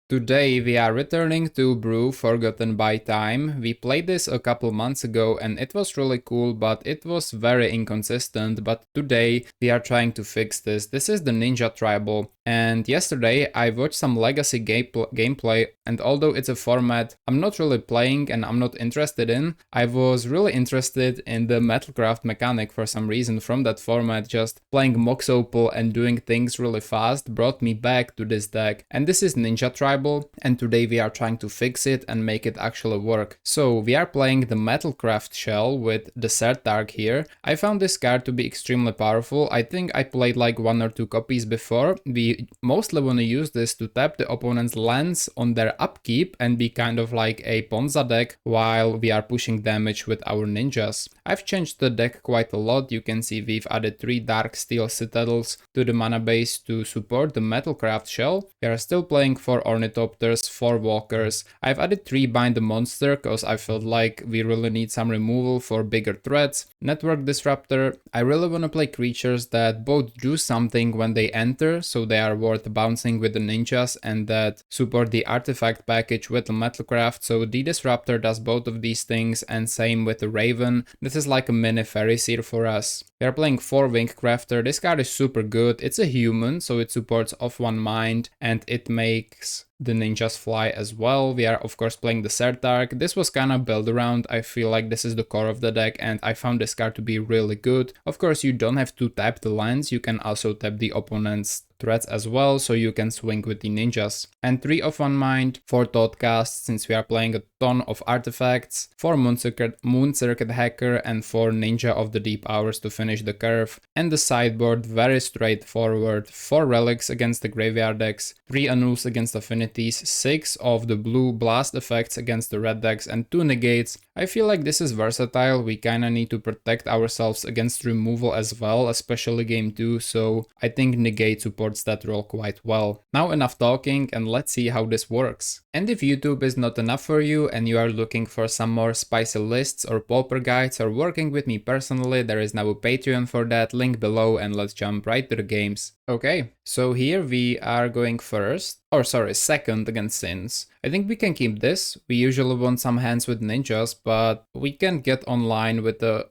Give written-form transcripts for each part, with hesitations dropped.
Today we are returning to Brew Forgotten by Time. We played this a couple months ago and it was really cool, but it was very inconsistent. But today we are trying to fix this. This is the Ninja Tribal. And yesterday I watched some Legacy gameplay, and although it's a format I'm not really playing and I'm not interested in, I was really interested in the Metalcraft mechanic for some reason from that format. Just playing Mox Opal and doing things really fast brought me back to this deck. And this is Ninja Tribal. And today we are trying to fix it and make it actually work. So we are playing the Metalcraft shell with the Sertark here. I found this card to be extremely powerful. I think I played like 1 or 2 copies before. We mostly want to use this to tap the opponent's lands on their upkeep and be kind of like a Ponza deck while we are pushing damage with our ninjas. I've changed the deck quite a lot. You can see we've added 3 Dark Steel Citadels to the mana base to support the Metalcraft shell. We are still playing 4 Ornithopters, 4 Walkers. I've added 3 Bind the Monster because I felt like we really need some removal for bigger threats. Network Disruptor. I really want to play creatures that both do something when they enter, so they are worth bouncing with the ninjas, and that support the artifact package with the Metalcraft. So the Disruptor does both of these things, and same with the Raven. This is like a mini Fairyseer for us. We are playing 4 Wingcrafter. This card is super good. It's a human, so it supports off one mind, and it makes the ninjas fly as well. We are of course playing the Sertark. This was kind of built around. I feel like this is the core of the deck, and I found this card to be really good. Of course, you don't have to tap the lands. You can also tap the opponent's threats as well, so you can swing with the ninjas. And 3 of one mind, 4 Thoughtcast, since we are playing a ton of artifacts, 4 Moon Circuit Hacker, and 4 Ninja of the Deep Hours to finish the curve. And the sideboard, very straightforward. 4 Relics against the graveyard decks, 3 Annuls against Affinities, 6 of the blue blast effects against the red decks, and 2 Negates. I feel like this is versatile. We kinda need to protect ourselves against removal as well, especially game 2, so I think Negate supports that role quite well. Now enough talking, and let's see how this works. And if YouTube is not enough for you and you are looking for some more spicy lists or Pauper guides or working with me personally, there is now a Patreon for that, link below, and let's jump right to the games. Okay, so here we are going second against Sins. I think we can keep this. We usually want some hands with ninjas, but we can get online with the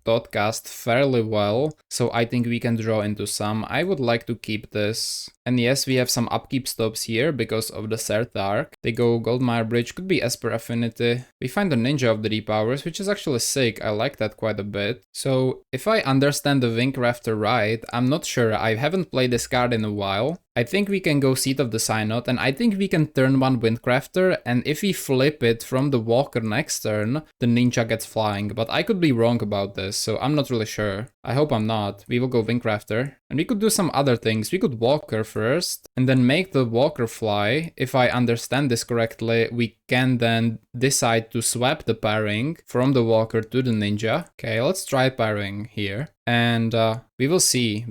Thoughtcast fairly well, so I think we can draw into some. I would like to keep this. And yes, we have some upkeep stops here because of the Sertark. They go Goldmire Bridge, could be Esper Affinity. We find the Ninja of the Deep Hours, which is actually sick. I like that quite a bit. So if I understand the Wingcrafter right, I'm not sure. I haven't played this card in a while. I think we can go Seat of the Synod, and I think we can turn 1 Windcrafter, and if we flip it from the Walker next turn, the Ninja gets flying, but I could be wrong about this, so I'm not really sure. I hope I'm not. We will go Windcrafter. And we could do some other things. We could Walker first, and then make the Walker fly. If I understand this correctly, we can then decide to swap the pairing from the Walker to the Ninja. Okay, let's try pairing here. And we will see.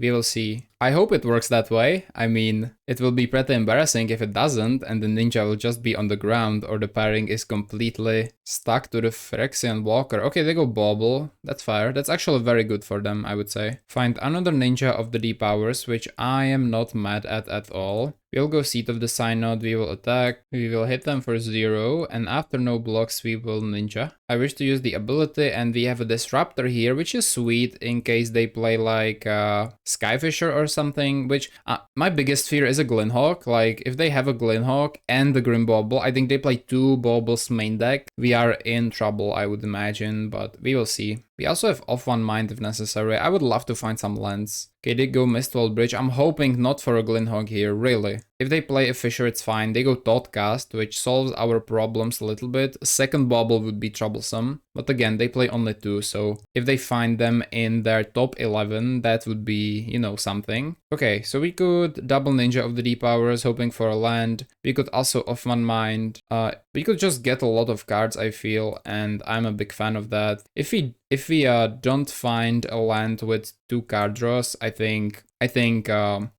I hope it works that way. I mean, it will be pretty embarrassing if it doesn't and the ninja will just be on the ground or the pairing is completely stuck to the Phyrexian Walker. Okay, they go Bauble. That's fair. That's actually very good for them, I would say. Find another Ninja of the Deep Hours, which I am not mad at all. We'll go Seat of the Synod, we will attack, we will hit them for 0, and after no blocks we will Ninja. I wish to use the ability, and we have a Disruptor here, which is sweet in case they play like Skyfisher or something, which my biggest fear is a Glinhawk. Like, if they have a Glinhawk and the Grim Bauble, I think they play 2 Baubles main deck, we are in trouble, I would imagine, but we will see. We also have off one mind if necessary. I would love to find some lands. Okay, they go Mistwall Bridge. I'm hoping not for a Glinhawk here, really. If they play a Fisher, it's fine. They go Thoughtcast, which solves our problems a little bit. A second Bauble would be troublesome. But again, they play only 2, so if they find them in their top 11, that would be, you know, something. Okay, so we could double Ninja of the Deep Hours, hoping for a land. We could also off one mind. We could just get a lot of cards, I feel, and I'm a big fan of that. If we don't find a land with 2 card draws, I think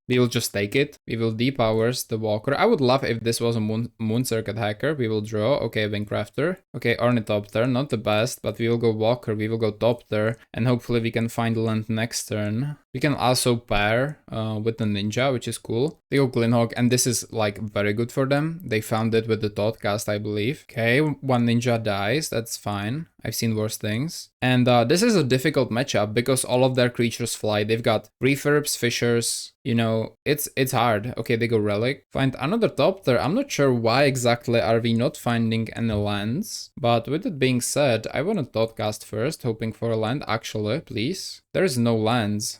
we will just take it. We will depowers the Walker. I would love if this was a Moon Circuit Hacker. We will draw. Okay, Wingcrafter. Okay, Ornithopter. Not the best, but we will go Walker. We will go Topter. And hopefully we can find the land next turn. We can also pair with the Ninja, which is cool. They go Glinhawk, and this is like very good for them. They found it with the Thoughtcast, I believe. Okay, 1 Ninja dies. That's fine. I've seen worse things. And this is a difficult matchup because all of their creatures fly. They've got Refurbs, Fishers, you know, it's hard. Okay, they go Relic. Find another Topter. I'm not sure why exactly are we not finding any lands. But with it being said, I want to Thoughtcast first, hoping for a land. Actually, please. There's no lands.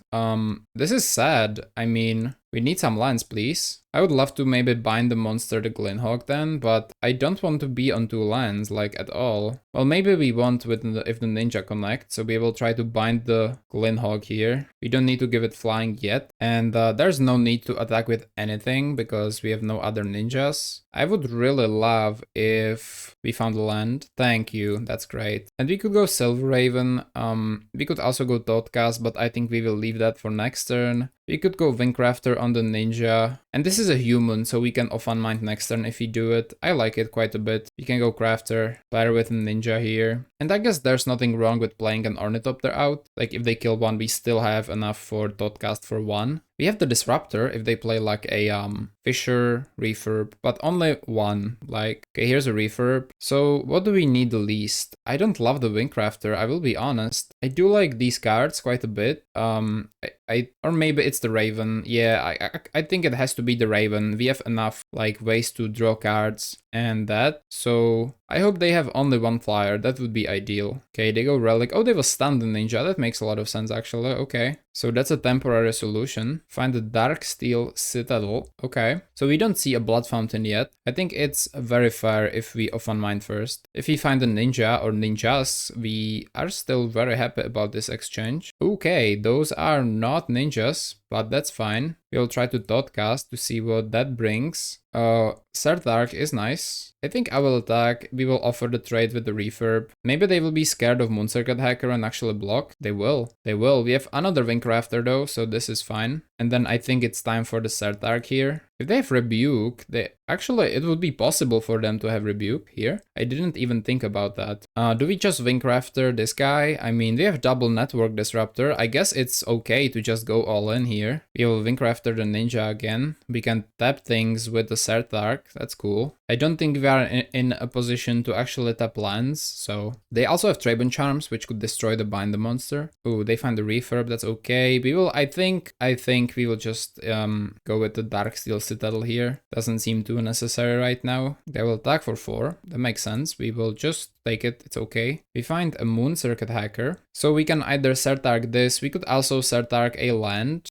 This is sad. I mean, we need some lands, please. I would love to maybe bind the monster to Glinhawk then, but I don't want to be on 2 lands, like, at all. Well, maybe we want with if the Ninja connects, so we will try to bind the Glinhawk here. We don't need to give it flying yet, and there's no need to attack with anything, because we have no other ninjas. I would really love if we found a land. Thank you, that's great. And we could go Silver Raven, we could also go Thoughtcast, but I think we will leave that for next turn. We could go Wingcrafter on the Ninja. And this is a human, so we can off-unmind next turn if we do it. I like it quite a bit. We can go Crafter, pair with a Ninja here. And I guess there's nothing wrong with playing an Ornithopter out. Like, if they kill 1, we still have enough for Thoughtcast for 1. We have the Disruptor if they play like a Fisher, Refurb, but only 1. Like, okay, here's a Refurb. So what do we need the least? I don't love the Wingcrafter, I will be honest. I do like these cards quite a bit. Or maybe it's the Raven. Yeah, I think it has to be the Raven. We have enough like ways to draw cards and that. So I hope they have only 1 flyer. That would be ideal. Okay, they go Relic. Oh, they will stun the Ninja. That makes a lot of sense actually. Okay. So that's a temporary solution. Find the Dark Steel Citadel. Okay. So we don't see a Blood Fountain yet. I think it's very fair if we off-unmind first. If we find a Ninja or Ninjas, we are still very happy about this exchange. Okay, those are not ninjas, but that's fine. We'll try to Thoughtcast to see what that brings. Sardark is nice. I think I will attack. We will offer the trade with the Refurb. Maybe they will be scared of Moon Circuit Hacker and actually block. They will. They will. We have another Wingcrafter though, so this is fine. And then I think it's time for the Sardark here. If they have Rebuke, it would be possible for them to have Rebuke here. I didn't even think about that. Do we just Wingcrafter this guy? I mean, we have double Network Disruptor. I guess it's okay to just go all in here. We will Wingcrafter the Ninja again. We can tap things with the Sardark. That's cool. I don't think we are in a position to actually tap lands, so... They also have Trabant Charms, which could destroy the Bind the monster. Ooh, they find the Refurb, that's okay. We will, I think we will just go with the Dark Steel Citadel here. Doesn't seem too necessary right now. They will attack for 4, that makes sense. We will just take it, it's okay. We find a Moon Circuit Hacker. So we can either Sardark this, we could also Sardark a land,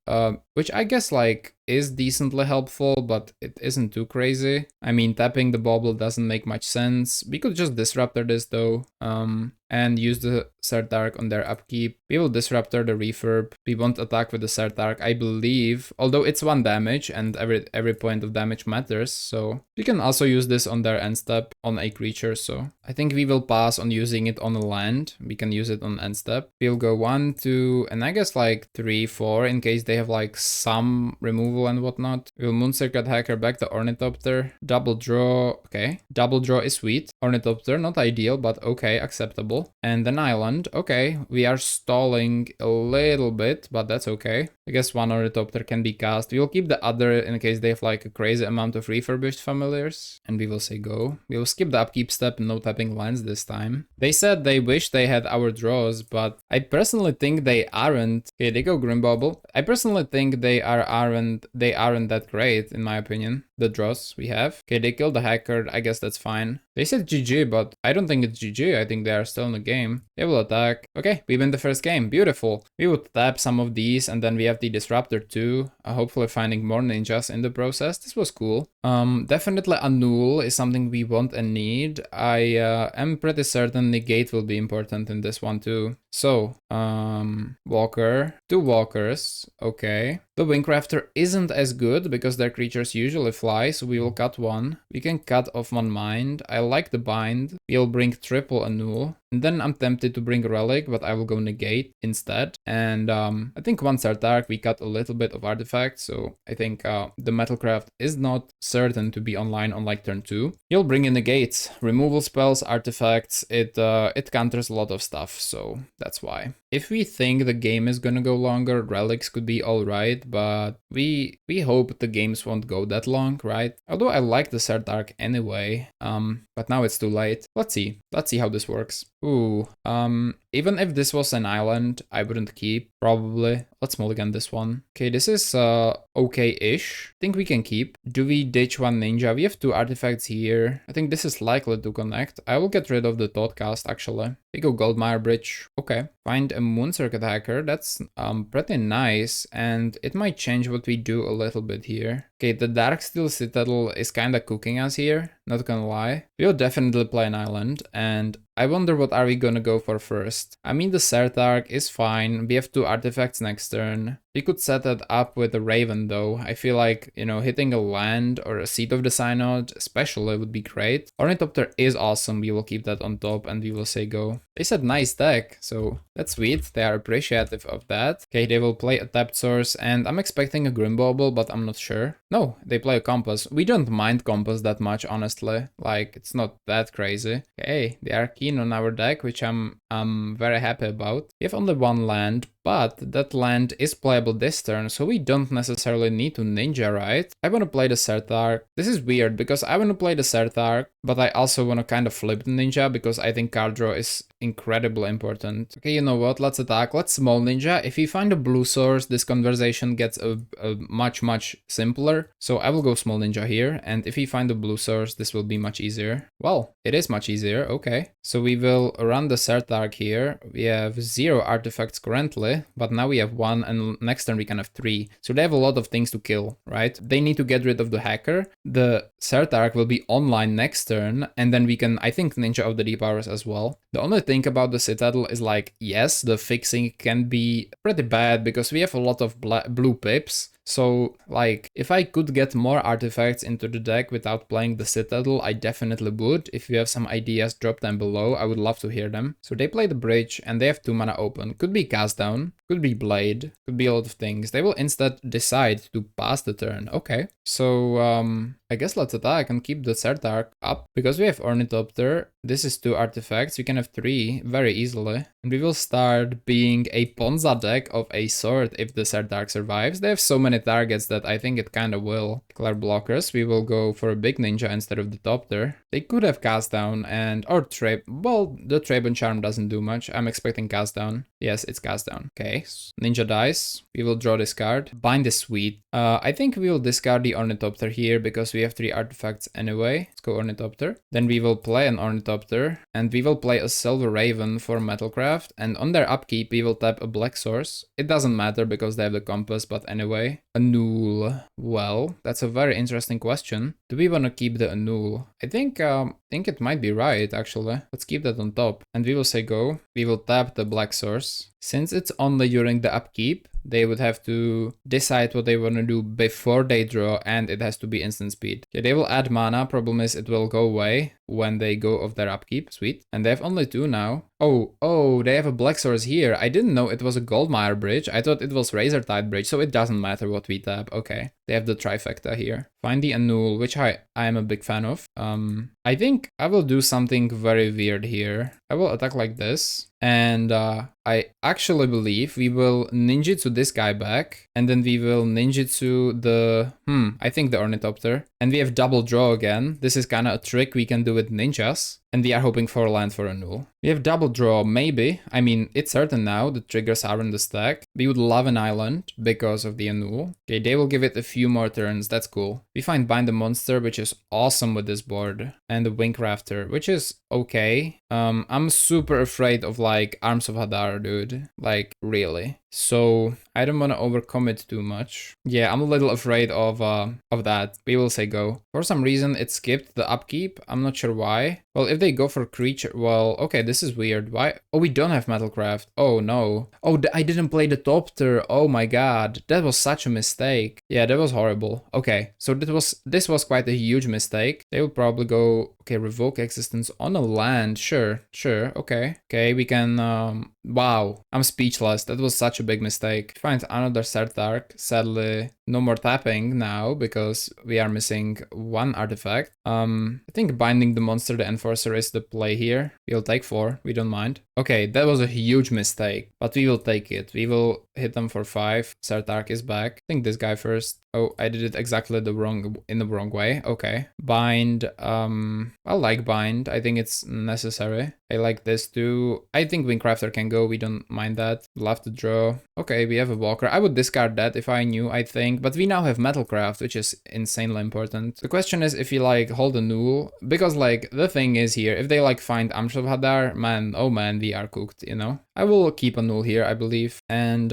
which I guess like is decently helpful, but it isn't too crazy. I mean, tapping the bauble doesn't make much sense. We could just Disruptor this though, and use the Sardark on their upkeep. We will Disruptor the Refurb. We won't attack with the Sardark, I believe, although it's 1 damage and every point of damage matters, so we can also use this on their end step on a creature, so I think we will pass on using it on a land. We can use it on end step. We'll go 1, 2, and I guess like 3, 4 in case they have like some removal and whatnot. We'll Moon Circuit Hacker back the Ornithopter. Double draw, okay. Double draw is sweet. Ornithopter, not ideal, but okay, acceptable. And an island, okay. We are stalling a little bit, but that's okay. I guess 1 Ornithopter can be cast. We will keep the other in case they have like a crazy amount of refurbished familiars. And we will say go. We will skip the upkeep step, no tapping lands this time. They said they wish they had our draws, but I personally think they aren't. Okay, they go Grimbauble. I personally think they aren't that great, in my opinion. The draws we have. Okay, they killed the hacker. I guess that's fine. They said GG, but I don't think it's GG. I think they are still in the game. They will attack. Okay, we win the first game. Beautiful. We would tap some of these, and then we have the Disruptor too. Hopefully finding more ninjas in the process. This was cool. Definitely a null is something we want and need. I am pretty certain negate will be important in this one too. So, Walker. 2 walkers. Okay. The Wingcrafter isn't as good because their creatures usually fly, so we will cut 1. We can cut off 1 mind. I like the bind. We'll bring triple annul. And then I'm tempted to bring Relic, but I will go Negate instead. And I think once our Dark, we got a little bit of artifacts, so I think the Metalcraft is not certain to be online on like turn 2. You'll bring in Negates, removal spells, artifacts, it counters a lot of stuff, so that's why. If we think the game is gonna go longer, Relics could be alright, but we hope the games won't go that long, right? Although I like the Sardark anyway, but now it's too late. Let's see how this works. Ooh, even if this was an island, I wouldn't keep, probably. Let's mulligan this one. Okay, this is okay-ish. I think we can keep. Do we ditch one ninja? We have 2 artifacts here. I think this is likely to connect. I will get rid of the Thoughtcast, actually. We go Goldmire Bridge. Okay. Find a Moon Circuit Hacker. That's pretty nice, and it might change what we do a little bit here. Okay, the Darksteel Citadel is kinda cooking us here, not gonna lie. We'll definitely play an island, and I wonder what are we gonna go for first. I mean, the Sardark is fine. We have 2 artifacts next turn. We could set that up with a Raven though. I feel like, you know, hitting a land or a Seat of the Synod especially would be great. Ornithopter is awesome. We will keep that on top and we will say go. They said nice deck, so that's sweet. They are appreciative of that. Okay, they will play a tapped source and I'm expecting a Grimbauble, but I'm not sure. No, they play a Compass. We don't mind Compass that much, honestly. Like, it's not that crazy. Okay, they are keen on our deck, which I'm very happy about. We have only 1 land, but that land is playable this turn, so we don't necessarily need to ninja, right? I want to play the Sardark. This is weird because I want to play the Sardark, but I also want to kind of flip the ninja because I think card draw is incredibly important. Okay, you know what? Let's attack. Let's small ninja. If we find a blue source, this conversation gets a much simpler. So I will go small ninja here, and if we find a blue source, this will be much easier. Well, it is much easier. Okay, so we will run the Sardark here. We have 0 artifacts currently, but now we have 1, and next turn we can have 3. So they have a lot of things to kill, right? They need to get rid of the hacker. The Sardark will be online next turn, and then we can, I think, ninja out the repowers as well. The only thing about the Citadel is like, yes, the fixing can be pretty bad because we have a lot of blue pips. So, like, if I could get more artifacts into the deck without playing the Citadel, I definitely would. If you have some ideas, drop them below. I would love to hear them. So they play the bridge and they have 2 mana open. Could be Cast Down, could be Blade, could be a lot of things. They will instead decide to pass the turn. Okay. So, I guess let's attack and keep the Sardark up. Because we have Ornithopter, this is 2 artifacts. We can have 3 very easily. And we will start being a Ponza deck of a sort if the Sardark survives. They have so many targets that I think it kinda will. Declare blockers. We will go for a big ninja instead of the Topter. They could have Cast Down and or Trap. Well, the Trap Charm doesn't do much. I'm expecting Cast Down. Yes, it's Cast Down. Okay. Ninja dies. We will draw this card. Bind is sweet. I think we will discard the Ornithopter here because we have 3 artifacts anyway. Let's go Ornithopter. Then we will play an Ornithopter and we will play a Silver Raven for Metalcraft. And on their upkeep, we will tap a black source. It doesn't matter because they have the Compass, but anyway. Annul. Well, that's a very interesting question. Do we want to keep the Annul? I think it might be right, actually. Let's keep that on top. And we will say go. We will tap the black source. Since it's only during the upkeep, they would have to decide what they want to do before they draw, and it has to be instant speed. Okay, they will add mana. Problem is it will go away when they go off their upkeep. Sweet. And they have only 2 now. Oh, they have a black source here. I didn't know it was a Goldmire Bridge. I thought it was Razortide Bridge, so it doesn't matter what we tap. Okay. They have the trifecta here. Find the Annul, which I am a big fan of. I think I will do something very weird here. I will attack like this. And I actually believe we will ninjutsu this guy back. And then we will ninjutsu the... I think the Ornithopter. And we have double draw again. This is kind of a trick we can do with ninjas. And we are hoping for a land for Annul. We have double draw, maybe. I mean, it's certain now. The triggers are in the stack. We would love an island because of the Annul. Okay, they will give it a few more turns. That's cool. We find Bind the Monster, which is awesome with this board. And the Wingcrafter, which is okay. I'm super afraid of, like, Arms of Hadar, dude. Like, really. So I don't want to overcommit too much. Yeah, I'm a little afraid of that. We will say go. For some reason it skipped the upkeep. I'm not sure why. Well, if they go for creature, well, okay, this is weird. Why? Oh, we don't have Metalcraft. Oh no. Oh, I didn't play the Topter. Oh my god, that was such a mistake. Yeah, that was horrible. Okay, so this was quite a huge mistake. They will probably go, okay, revoke existence on a land. Sure, okay. Okay, we can, wow, I'm speechless. That was such a big mistake. Find another Sartark. Sadly, no more tapping now because we are missing one artifact. I think binding the monster, the enforcer, is the play here. We'll take 4, we don't mind. Okay, that was a huge mistake, but we will take it. We will hit them for 5. Sartark is back. I think this guy first. Oh, I did it exactly in the wrong way. Okay. Bind, I like bind. I think it's necessary. I like this too. I think Wingcrafter can go. We don't mind that. Love to draw. Okay, we have a walker. I would discard that if I knew, I think. But we now have Metalcraft, which is insanely important. The question is if you like hold a null. Because like the thing is here, if they like find Arms of Hadar, man, oh man, we are cooked, you know? I will keep a null here, I believe. And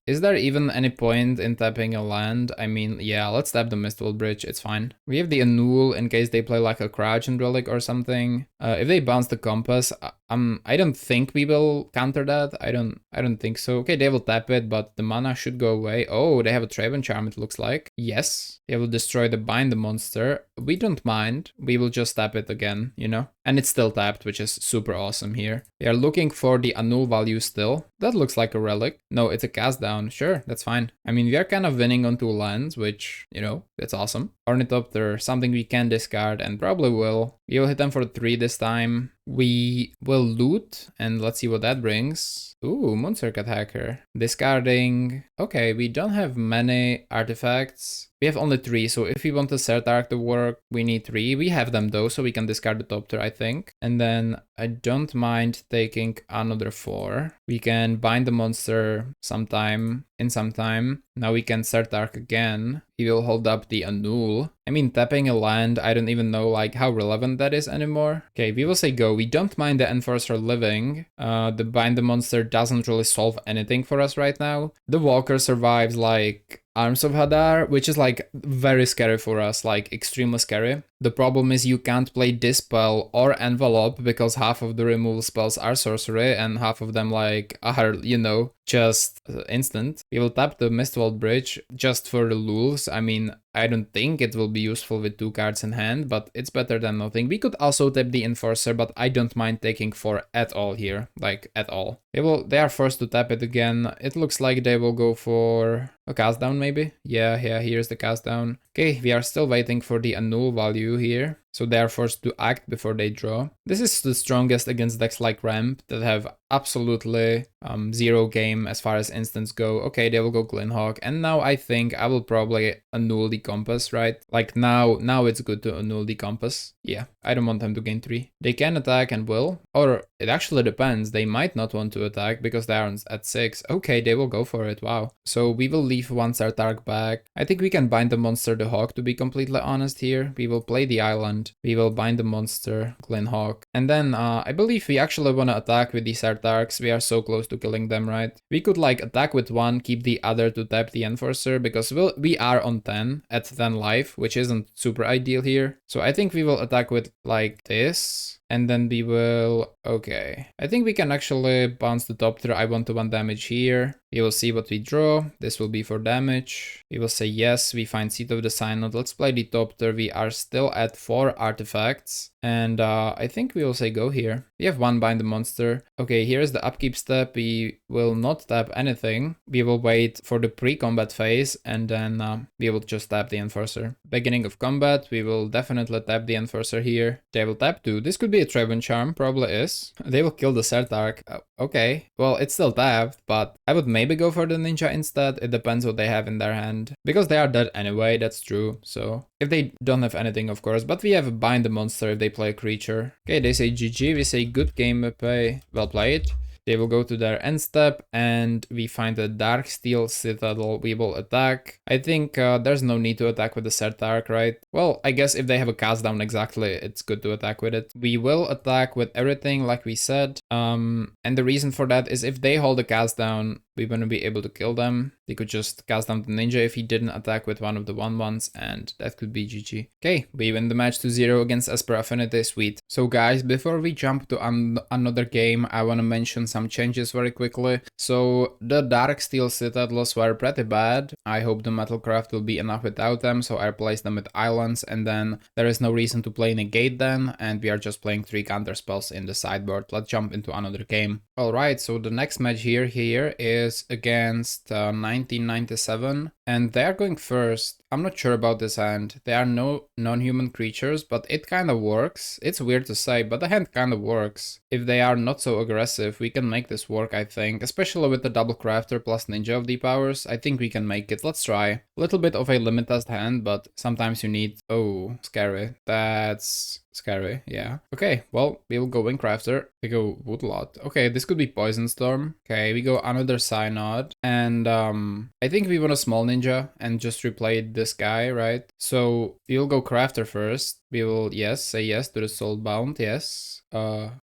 is there even any point in tapping a land? I mean, yeah, let's tap the Mistwall Bridge, it's fine. We have the Anul in case they play like a Crouch and Relic or something. If they bounce the Compass, I don't think we will counter that. I don't think so. Okay, they will tap it, but the mana should go away. Oh, they have a Traven Charm, it looks like. Yes, they will destroy the bind the monster. We don't mind. We will just tap it again, you know? And it's still tapped, which is super awesome here. We are looking for the Anul value still. That looks like a relic. No, it's a cast down. Sure, that's fine. I mean, we are kind of winning on 2 lands, which, you know, that's awesome. Ornithopter, something we can discard and probably will. We will hit them for 3 this time. We will loot, and let's see what that brings. Ooh, Moon Circuit Hacker. Discarding. Okay, we don't have many artifacts. We have only 3, so if we want the Sartark to work, we need 3. We have them though, so we can discard the Topter, I think. And then I don't mind taking another 4. We can bind the monster sometime, in some time. Now we can Sartark again. He will hold up the Anul. I mean, tapping a land, I don't even know like how relevant that is anymore. Okay, we will say go. We don't mind the Enforcer living. The bind the monster doesn't really solve anything for us right now. The Walker survives like Arms of Hadar, which is like very scary for us, like extremely scary. The problem is you can't play Dispel or Envelope because half of the removal spells are sorcery and half of them like are, you know, just instant. We will tap the Mistwall Bridge just for the lulz. I mean, I don't think it will be useful with 2 cards in hand, but it's better than nothing. We could also tap the Enforcer, but I don't mind taking 4 at all here, like at all. They are forced to tap it again. It looks like they will go for a cast down maybe. Yeah, here's the cast down. Okay, we are still waiting for the Anul value here. So they are forced to act before they draw. This is the strongest against decks like Ramp that have absolutely 0 game as far as instants go. Okay, they will go Glinhawk, and now I think I will probably annul the Compass, right? Like now it's good to annul the Compass. Yeah, I don't want them to gain 3. They can attack and will, or it actually depends. They might not want to attack because they are at 6. Okay, they will go for it, wow. So we will leave one Sartark back. I think we can bind the monster the Hawk, to be completely honest here. We will play the island. We will bind the monster, Glinhawk. And then I believe we actually want to attack with the Sartarks. We are so close to killing them, right? We could like attack with 1, keep the other to tap the Enforcer because we are on 10 at 10 life, which isn't super ideal here. So I think we will attack with like this. And then we will, okay. I think we can actually bounce the Topter. I want to 1 damage here. We will see what we draw. This will be for damage. We will say yes. We find Seat of the Synod. Let's play the Topter. We are still at 4 artifacts. And I think we will say go here. We have 1 bind the monster. Okay, here's the upkeep step. We will not tap anything. We will wait for the pre-combat phase and then we will just tap the Enforcer. Beginning of combat, we will definitely tap the Enforcer here. They will tap 2. This could be a Traven Charm, probably is. They will kill the Sartark. Okay, well, it's still tapped, but I would maybe go for the Ninja instead. It depends what they have in their hand. Because they are dead anyway, that's true. So, if they don't have anything, of course. But we have bind the monster if they play a creature. Okay, they say GG, we say good game play. Well played. They will go to their end step, and we find a Dark Steel Citadel. We will attack. I think there's no need to attack with the Sertark, right? Well, I guess if they have a cast down exactly, it's good to attack with it. We will attack with everything like we said. And the reason for that is if they hold the cast down, we're gonna be able to kill them. They could just cast down the ninja if he didn't attack with one of the 1/1s, and that could be GG. Okay, we win the match 2-0 against Esper Affinity, sweet. So guys, before we jump to another game, I wanna mention some changes very quickly. So the Dark Steel Citadels were pretty bad. I hope the Metalcraft will be enough without them, so I replaced them with islands, and then there is no reason to play negate then, and we are just playing 3 counter spells in the sideboard. Let's jump into another game. Alright, so the next match here is against 1997, and they are going first. I'm not sure about this hand. They are no non-human creatures, but it kind of works. It's weird to say, but the hand kind of works. If they are not so aggressive, we can make this work, I think. Especially with the double crafter plus ninja of the powers, I think we can make it. Let's try. A little bit of a limited hand, but sometimes you need... Oh, scary. That's... scary, yeah. Okay, well, we will go Wingcrafter. We go Woodlot. Okay, this could be Poison Storm. Okay, we go another Synod. And I think we want a small ninja and just replay this guy, right? So we'll go Crafter first. We will, yes, say yes to the Soulbound, yes.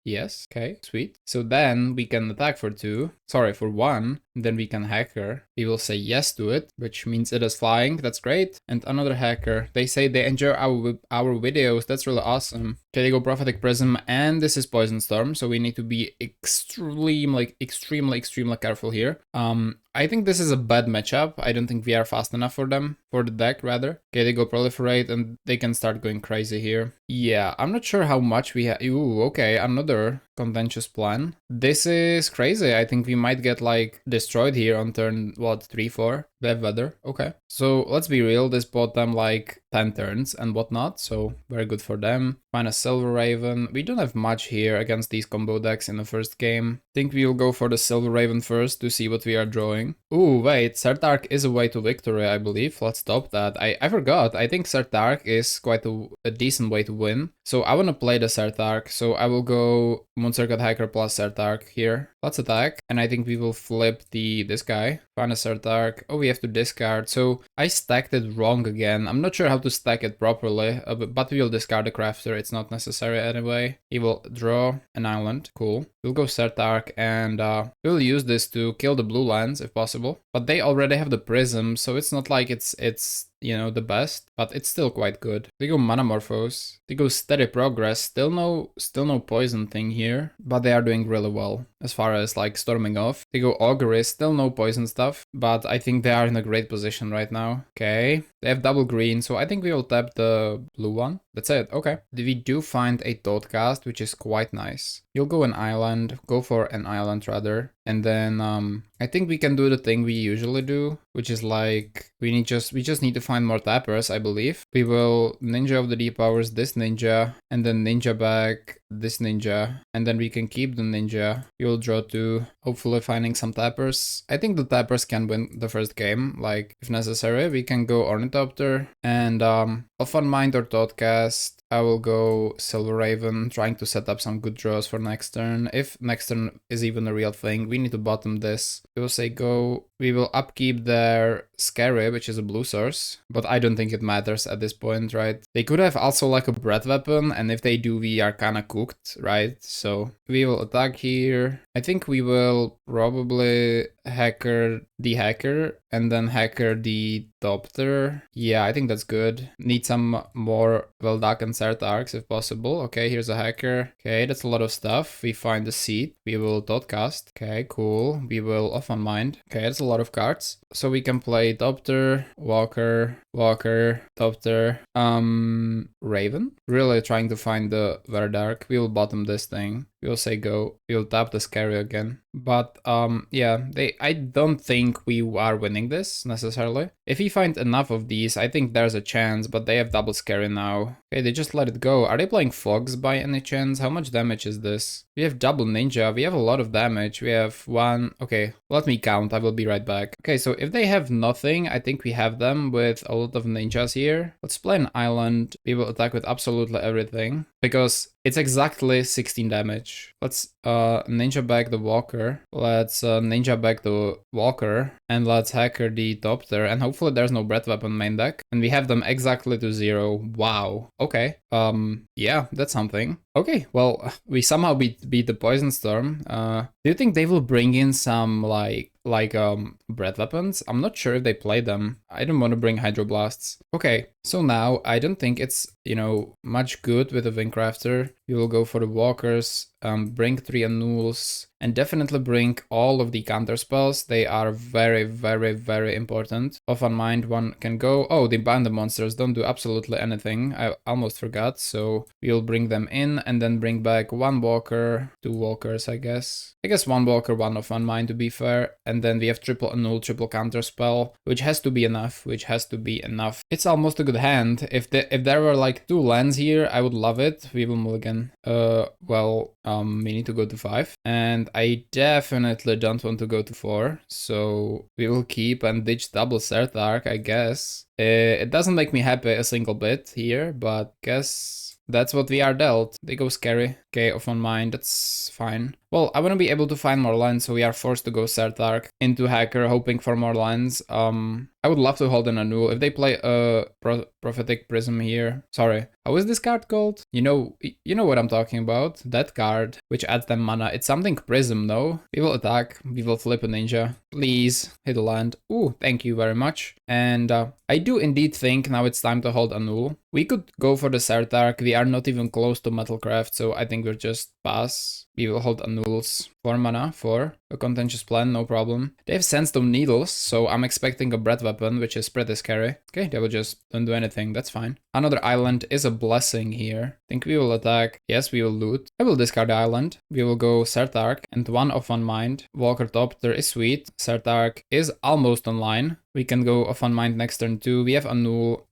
Yes, okay, sweet. So then we can attack for 2, sorry, for 1, then we can Hacker. We will say yes to it, which means it is flying, that's great. And another Hacker. They say they enjoy our videos, that's really awesome. Okay, they go Prophetic Prism, and this is Poison Storm, so we need to be extremely careful here. I think this is a bad matchup. I don't think we are fast enough for them, for the deck rather. Okay, they go Proliferate and they can start going crazy here. Yeah, I'm not sure how much we have. Ooh, okay, another contentious plan. This is crazy. I think we might get like destroyed here on turn, what, 3-4? Bad weather, okay. So let's be real, this bought them like 10 turns and whatnot, so very good for them. Find a Silver Raven. We don't have much here against these combo decks in the first game. Think we'll go for the Silver Raven first to see what we are drawing. Ooh, wait, Sertark is a way to victory, I believe. Let's stop that. I forgot. I think Sertark is quite a decent way to win. So I want to play the Sertark, so I will go Moon-Circuit Hacker plus Sertark here. Let's attack, and I think we will flip this guy. Find a Sertark. Oh, we have to discard, so I stacked it wrong again. I'm not sure how to stack it properly, but we will discard the Crafter. It's not necessary anyway. He will draw an island. Cool. We'll go Sertark, and we'll use this to kill the blue lands if possible. But they already have the Prism, so it's not like it's you know, the best, but it's still quite good. They go Manamorphose. They go Steady Progress. Still no poison thing here, but they are doing really well as far as like storming off. They go Augury. Still no poison stuff, but I think they are in a great position right now. Okay, they have double green, so I think we will tap the blue one. That's it. Okay, we do find a Toadcast, which is quite nice. You'll go an island, go for an island rather, and then I think we can do the thing we usually do, which is like we just need to find more tappers, I believe. We will Ninja of the Deep Powers this ninja, and then Ninja back this ninja, and then we can keep the ninja. You'll draw 2, hopefully finding some tappers. I think the tappers can win the first game, like if necessary. We can go Ornithopter and Elfan Mind or Toadcast. I will go Silver Raven, trying to set up some good draws for next turn. If next turn is even a real thing, we need to bottom this. We will say go. We will upkeep their Scary, which is a blue source, but I don't think it matters at this point, right? They could have also like a breath weapon, and if they do, we are kinda cooked, right? So we will attack here. I think we will probably Hacker the Hacker and then Hacker the Doctor. Yeah, I think that's good. Need some more Veldak and Sertarks if possible. Okay, here's a Hacker. Okay, that's a lot of stuff. We find the seed. We will Toadcast. Okay, cool. We will Off on Mind. Okay, that's a lot of cards. So we can play Doctor, Walker, Doctor, Raven. Really trying to find the Verdark. We will bottom this thing. We'll say go. We'll tap the Scary again. But yeah, I don't think we are winning this necessarily. If we find enough of these, I think there's a chance, but they have double Scary now. Okay, they just let it go. Are they playing Fogs by any chance? How much damage is this? We have double Ninja. We have a lot of damage. We have 1. Okay, let me count. I will be right back. Okay, so if they have nothing, I think we have them with a lot of ninjas here. Let's play an island. We will attack with absolutely everything because it's exactly 16 damage. damage. Let's ninja back the walker. Let's ninja back the walker. And let's hacker the Topter. And hopefully there's no breath weapon main deck. And we have them exactly to 0. Wow. Okay. Yeah, that's something. Okay, well, we somehow beat the Poison Storm. Do you think they will bring in some like breath weapons? I'm not sure if they play them. I don't want to bring Hydroblasts. Okay, so now I don't think it's, you know, much good with a Wingcrafter. We will go for the walkers, bring 3 annuls, and definitely bring all of the counter spells. They are very, very, very important. Off on mind, one can go. Oh, the Bandit monsters don't do absolutely anything. I almost forgot, so we'll bring them in and then bring back 1 walker, 2 walkers, I guess. I guess 1 walker, 1 off on mind to be fair. And then we have triple annul, triple counter spell, which has to be enough, It's almost a good hand. If there were like 2 lands here, I would love it. We will mulligan. We need to go to 5. And I definitely don't want to go to 4. So we will keep and ditch double Sertark, I guess. It doesn't make me happy a single bit here, but guess that's what we are dealt. They go scary. Okay, off on mind, that's fine. Well, I want to be able to find more lands, so we are forced to go Sertark into Hacker, hoping for more lands. I would love to hold an Annul. If they play a Prophetic Prism here. Sorry, how is this card called? You know what I'm talking about. That card, which adds them mana. It's something Prism, no? We will attack. We will flip a ninja. Please, hit a land. Ooh, thank you very much. And I do indeed think now it's time to hold Annul. We could go for the Sertark. We are not even close to Metalcraft, so I think we'll just pass. We will hold Annuls. 4 mana for a Contentious Plan, no problem. They have Sandstone Needles, so I'm expecting a Breath Weapon, which is pretty scary. Okay, they will just don't do anything, that's fine. Another island is a blessing here. Think we will attack. Yes, we will loot. I will discard the island. We will go Sertark and 1 off on mind. Walker Topter is sweet. Sertark is almost online. We can go off on mind next turn too. We have Annul.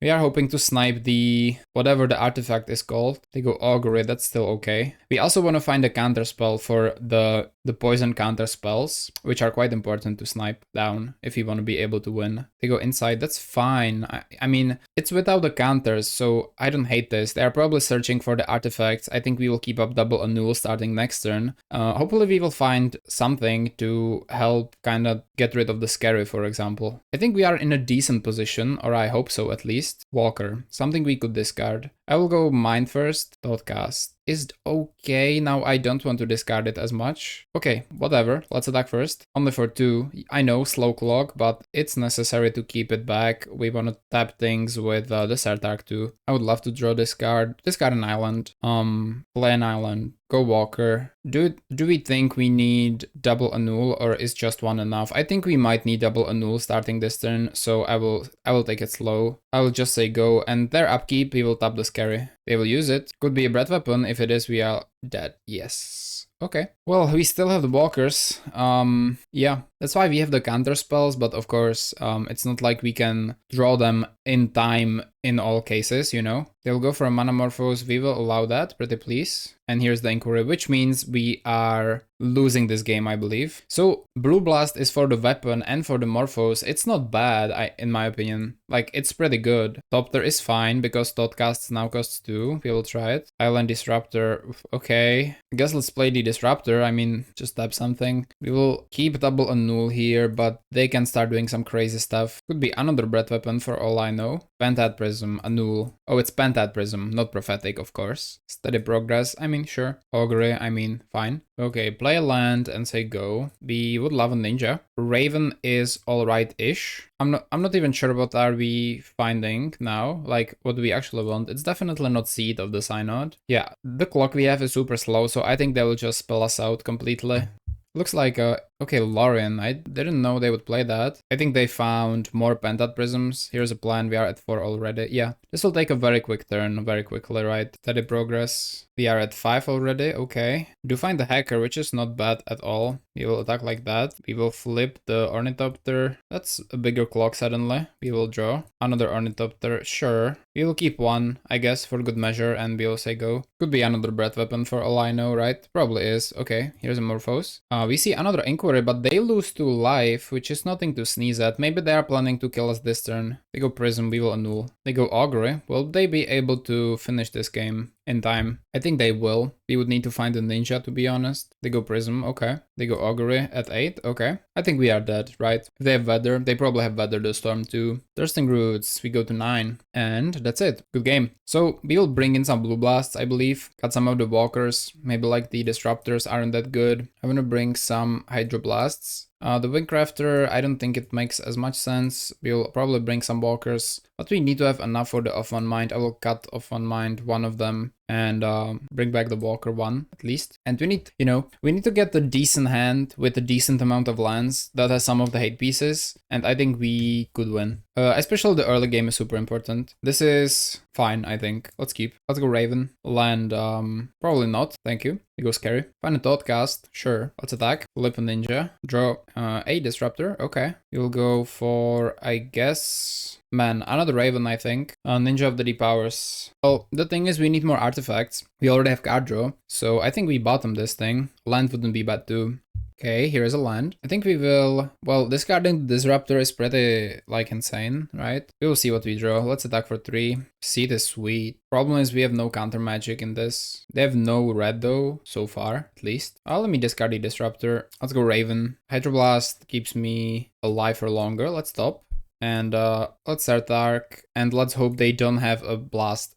We are hoping to snipe the whatever the artifact is called. They go Augury, that's still okay. We also want to find a counter spell for the poison counter spells, which are quite important to snipe down if you want to be able to win. They go inside, that's fine. I mean, it's without the counters, so I don't hate this. They are probably searching for the artifacts. I think we will keep up double Annul starting next turn. Hopefully we will find something to help kind of get rid of the scary, for example. I think we are in a decent position, or I hope so at least. Walker, something we could discard. I will go Mind first. Thoughtcast is okay. Now I don't want to discard it as much. Okay, whatever. Let's attack first. Only for 2. I know, slow clock, but it's necessary to keep it back. We want to tap things with the Sertark too. I would love to draw this card. Discard an island. Play an island. Go Walker. Do we think we need double Annul, or is just 1 enough? I think we might need double Annul starting this turn, so I will take it slow. I will just say go, and their upkeep, we will tap the scary. They will use it. Could be a breath weapon. If it is, we are dead. Yes. Okay. Well, we still have the walkers. Yeah, that's why we have the counter spells, but of course, it's not like we can draw them in time in all cases, you know. They'll go for a Manamorphose. We will allow that, pretty please. And here's the Inquiry, which means we are losing this game, I believe. So Blue Blast is for the weapon and for the Morphos. It's not bad, in my opinion. Like, it's pretty good. Topter is fine because Thoughtcasts now costs 2. We will try it. Island Disruptor, okay. I guess let's play the Disruptor. I mean, just tap something. We will keep double Annul here, but they can start doing some crazy stuff. Could be another breath weapon for all I know. Pentad Prism, Annul. Oh, it's Pentad Prism, not Prophetic, of course. Steady Progress, I mean, sure. Augury, I mean, fine. Okay, play a land and say go. We would love a ninja. Raven is alright-ish. I'm not even sure what are we finding now. Like, what do we actually want? It's definitely not Seed of the Synod. Yeah, the clock we have is super slow, so I think they will just spell us out completely. Looks like okay, Lorien. I didn't know they would play that. I think they found more Pentad Prisms. Here's a plan. We are at 4 already. Yeah, this will take a very quick turn, very quickly, right? Steady progress. We are at 5 already. Okay. Do find the Hacker, which is not bad at all. We will attack like that. We will flip the Ornithopter. That's a bigger clock suddenly. We will draw another Ornithopter. Sure. We will keep 1, I guess, for good measure, and we will say go. Could be another breath weapon for all I know, right? Probably is. Okay, here's a Morphos. We see another Inquiry, but they lose 2 life, which is nothing to sneeze at. Maybe they are planning to kill us this turn. They go Prism, we will Annul. They go Augury. Will they be able to finish this game? in time. I think they will. We would need to find a ninja, to be honest. They go prism, okay. They go augury at 8, okay. I think we are dead, right? If they have weather, they probably have weather the storm too. Thirsting roots, we go to 9. And that's it. Good game. So we will bring in some blue blasts, I believe. Cut some of the walkers. Maybe like the disruptors aren't that good. I'm gonna bring some hydroblasts. The Wingcrafter, I don't think it makes as much sense. We'll probably bring some walkers, but we need to have enough for the off one mind. I will cut off one mind, one of them, and bring back the walker one at least. And we need, we need to get a decent hand with a decent amount of lands that has some of the hate pieces, and I think we could win. Especially the early game is super important. This is fine, I think. Let's keep. Let's go Raven. Land, probably not. Thank you. We go Scary. Find a Thoughtcast. Sure. Let's attack. Flip a Ninja. Draw a Disruptor. Okay. We'll go for, I guess... Man, another Raven, I think. Ninja of the Deep Powers. Well, the thing is we need more artifacts. We already have card draw, so I think we bottom this thing. Land wouldn't be bad too. Okay, here is a land. I think we will... Well, discarding the Disruptor is pretty, insane, right? We will see what we draw. Let's attack for 3. Seed is sweet. Problem is we have no counter magic in this. They have no red though, so far, at least. Let me discard the Disruptor. Let's go Raven. Hydroblast keeps me alive for longer. Let's stop. And let's start Dark, and let's hope they don't have a breath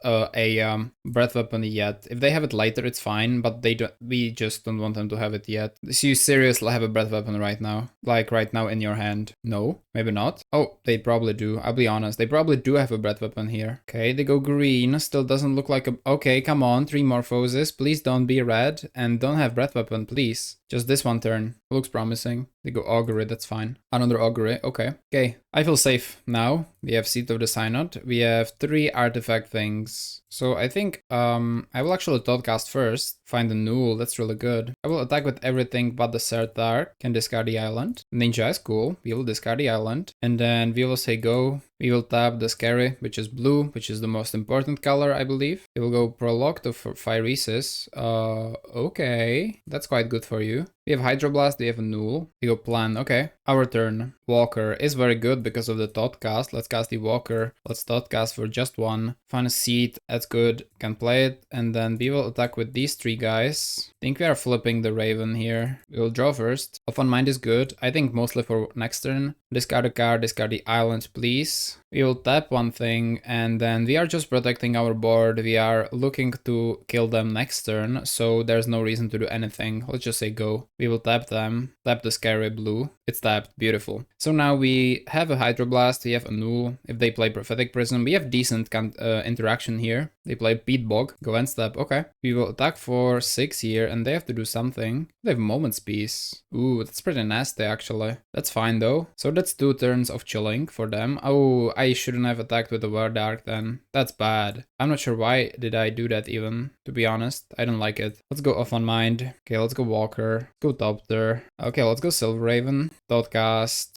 weapon yet. If they have it later, it's fine, but they don't. We just don't want them to have it yet. So you seriously have a breath weapon right now? Like right now in your hand? No, maybe not. Oh, they probably do. I'll be honest. They probably do have a breath weapon here. Okay, they go green. Still doesn't look like a... Okay, come on. 3 Morphoses. Please don't be red, and don't have breath weapon, please. Just this one turn. Looks promising. They go augury, that's fine. Another augury, okay. Okay, I feel safe now. We have Seat of the Synod. We have 3 artifact things. So I think I will actually Thoughtcast first. Find a Null, that's really good. I will attack with everything but the Sertar. Can discard the island. Ninja is cool. We will discard the island. And then we will say go. We will tap the Scary, which is blue, which is the most important color, I believe. We will go Prologue to Phyresis. Okay, that's quite good for you. We have Hydroblast, we have a Null. We go Plan, okay. Our turn. Walker is very good because of the Thoughtcast. Let's cast the Walker. Let's Thoughtcast for just 1. Find a Seat, that's good. Can play it. And then we will attack with these 3 guys. I think we are flipping the Raven here. We will draw first. Off on Mind is good. I think mostly for next turn. Discard a card, discard the island, please. We will tap one thing, and then we are just protecting our board. We are looking to kill them next turn, so there's no reason to do anything. Let's just say go. We will tap them. Tap the Scary blue. It's tapped. Beautiful. So now we have a Hydroblast, we have a Null. If they play Prophetic Prism, we have decent interaction here. They play Peat Bog. Go and step. Okay. We will attack for 6 here, and they have to do something. They have Moment's Peace. Ooh, that's pretty nasty, actually. That's fine, though. So that's 2 turns of chilling for them. Oh, I shouldn't have attacked with the War Dark then. That's bad. I'm not sure why did I do that even, to be honest. I don't like it. Let's go Off on Mind. Okay, let's go Walker. Let's go Topter. Okay, let's go Silver Raven. Thoughtcast.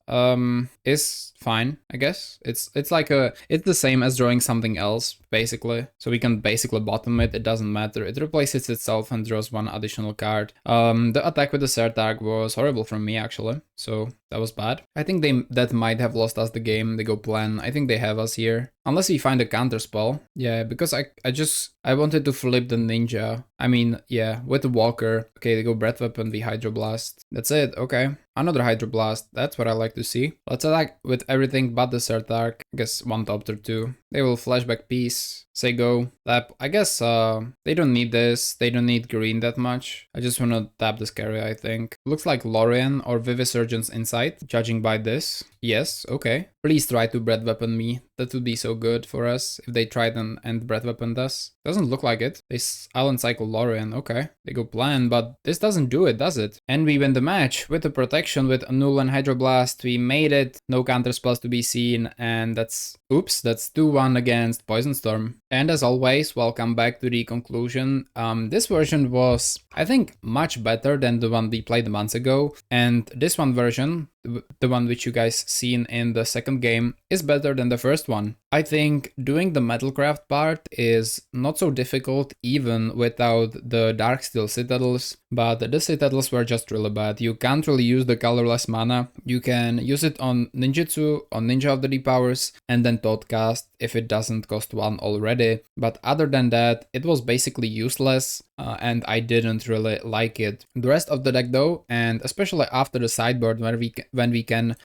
Is fine, I guess. It's the same as drawing something else, basically. So we can basically bottom it, it doesn't matter. It replaces itself and draws 1 additional card. The attack with the Sertag was horrible from me, actually. So that was bad. I think that might have lost us the game. They go Plan. I think they have us here. Unless we find a counter spell. Yeah, because I wanted to flip the Ninja. I mean, yeah, with the Walker. Okay, they go Breath Weapon, the Hydroblast. That's it, okay. Another Hydroblast, that's what I like to see. Let's attack with everything but the Sertark. I guess 1 Topter 2. They will Flashback Piece. Say go. Tap. I guess they don't need this. They don't need green that much. I just want to tap the Scary, I think. Looks like Lorien or Vivisurgent's Insight, judging by this. Yes, okay. Please try to Breath Weapon me. That would be so good for us if they tried and Breath Weaponed us. Doesn't look like it. They Island Cycle Lorien, okay. They go Plan, but this doesn't do it, does it? And we win the match with the protection with Null and Hydroblast. We made it. No counter spells to be seen, and that's 2-1 against Poison Storm. And as always, welcome back to the conclusion. This version was, I think, much better than the one we played months ago. And this one version, the one which you guys seen in the second game, is better than the first one. I think doing the metalcraft part is not so difficult even without the Darksteel citadels, but the citadels were just really bad. You can't really use the colorless mana. You can use it on ninjutsu, on ninja of the deep powers, and then Thoughtcast if it doesn't cost 1 already, but other than that, it was basically useless, and I didn't really like it. The rest of the deck though, and especially after the sideboard when we can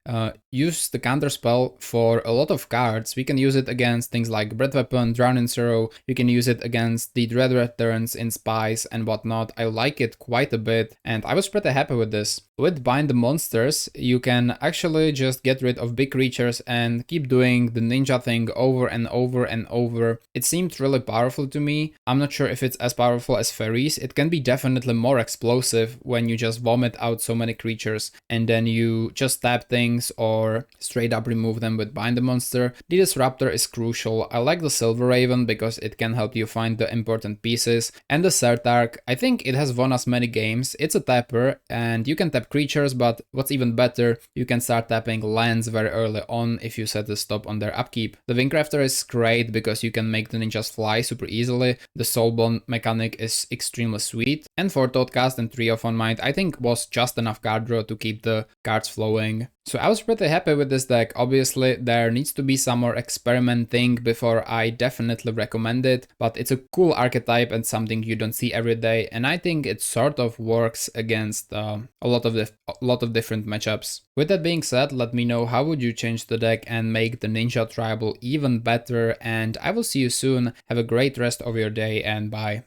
use the counterspell for a lot of cards, we can use it against things like Breath Weapon, Drowning Sorrow, you can use it against the Dread Returns in Spies and whatnot. I like it quite a bit, and I was pretty happy with this. With Bind the Monsters, you can actually just get rid of big creatures and keep doing the ninja thing over and over and over. It seemed really powerful to me. I'm not sure if it's as powerful as Fairies. It can be definitely more explosive when you just vomit out so many creatures and then you just tap things or straight up remove them with Bind the Monster. The Disruptor is crucial. I like the Silver Raven because it can help you find the important pieces. And the Sertark, I think it has won us many games. It's a tapper and you can tap creatures, but what's even better, you can start tapping lands very early on if you set a stop on their upkeep. The Wingcrafter is great because you can make the ninjas fly super easily. The Soulbone mechanic is extremely sweet. And for Thoughtcast and Trio of One Mind, I think was just enough card draw to keep the cards flowing. So I was pretty happy with this deck. Obviously there needs to be some more experimenting before I definitely recommend it, but it's a cool archetype and something you don't see every day, and I think it sort of works against a lot of different matchups. With that being said, let me know how would you change the deck and make the Ninja Tribal even better, and I will see you soon. Have a great rest of your day and bye.